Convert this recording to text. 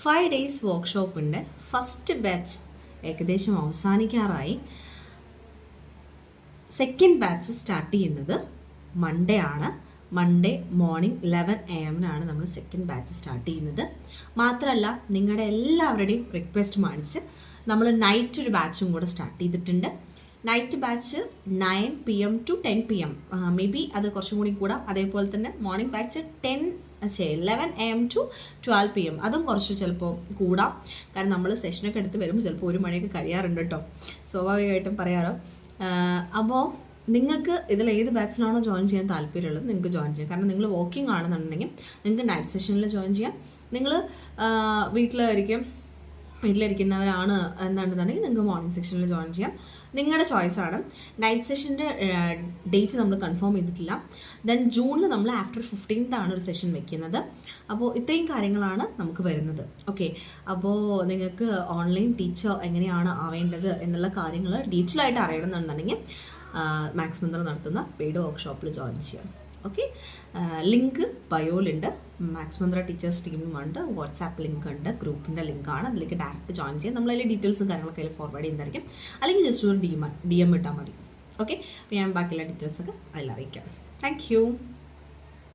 5 days വർക്ക്ഷോപ്പിൻ്റെ first batch ഏകദേശം അവസാനിക്കാറായി. Second batch start ചെയ്യുന്നത് Monday ആണ്. മൺഡേ മോർണിംഗ് 11 AM നമ്മൾ സെക്കൻഡ് ബാച്ച് സ്റ്റാർട്ട് ചെയ്യുന്നത്. മാത്രമല്ല നിങ്ങളുടെ എല്ലാവരുടെയും റിക്വസ്റ്റ് മാനിച്ച് നമ്മൾ നൈറ്റ് ഒരു ബാച്ചും കൂടെ സ്റ്റാർട്ട് ചെയ്തിട്ടുണ്ട്. Night batch 9 PM to 10 PM, may be അത് കുറച്ചും കൂടി കൂടാം. അതേപോലെ തന്നെ morning batch 11 AM to 12 PM, അതും കുറച്ച് ചിലപ്പോൾ കൂടാം. കാരണം നമ്മൾ സെഷനൊക്കെ എടുത്ത് വരുമ്പോൾ ചിലപ്പോൾ 1 മണിയൊക്കെ കഴിയാറുണ്ട് കേട്ടോ, സ്വാഭാവികമായിട്ടും പറയാറോ. അപ്പോൾ നിങ്ങൾക്ക് ഇതിൽ ഏത് ബാച്ചിലാണോ ജോയിൻ ചെയ്യാൻ താല്പര്യമുള്ളത് നിങ്ങൾക്ക് ജോയിൻ ചെയ്യാം. കാരണം നിങ്ങൾ വോക്കിംഗ് ആണെന്നുണ്ടെങ്കിൽ നിങ്ങൾക്ക് നൈറ്റ് സെഷനിൽ ജോയിൻ ചെയ്യാം. നിങ്ങൾ വീട്ടിലിരിക്കുന്നവരാണ് എന്താണെന്നുണ്ടെങ്കിൽ നിങ്ങൾക്ക് മോർണിംഗ് സെക്ഷനിൽ ജോയിൻ ചെയ്യാം. നിങ്ങളുടെ ചോയ്സാണ്. നൈറ്റ് സെഷൻ്റെ ഡേറ്റ് നമ്മൾ കൺഫേം ചെയ്തിട്ടില്ല. ദെൻ ജൂണിൽ നമ്മൾ ആഫ്റ്റർ 15th ഒരു സെഷൻ വെക്കുന്നത്. അപ്പോൾ ഇത്രയും കാര്യങ്ങളാണ് നമുക്ക് വരുന്നത്. ഓക്കെ, അപ്പോൾ നിങ്ങൾക്ക് ഓൺലൈൻ ടീച്ചർ എങ്ങനെയാണ് ആവേണ്ടത് എന്നുള്ള കാര്യങ്ങൾ ഡീറ്റെയിൽ ആയിട്ട് അറിയണമെന്നുണ്ടെങ്കിൽ മാക്സ് മന്ത്ര നടത്തുന്ന പെയ്ഡ് വർക്ക്ഷോപ്പിൽ ജോയിൻ ചെയ്യാം. ഓക്കെ, ലിങ്ക് ബയോയിലുണ്ട്. മാക്സ് മന്ത്ര ടീച്ചേഴ്സ് ടീമുമുണ്ട്, വാട്സാപ്പ് ലിങ്ക് ഉണ്ട്, ഗ്രൂപ്പിൻ്റെ ലിങ്കാണ്. അതിലേക്ക് ഡയറക്റ്റ് ജോയിൻ ചെയ്യാം. നമ്മളതിൽ ഡീറ്റെയിൽസും കാര്യങ്ങളൊക്കെ അതിൽ ഫോർവേഡ് ചെയ്യുന്നതായിരിക്കും. അല്ലെങ്കിൽ ജസ്റ്റ് ഒരു DM ഇട്ടാൽ മതി. ഓക്കെ, അപ്പോൾ ഞാൻ ബാക്കിയുള്ള ഡീറ്റെയിൽസൊക്കെ അതിൽ അറിയിക്കാം. Thank you.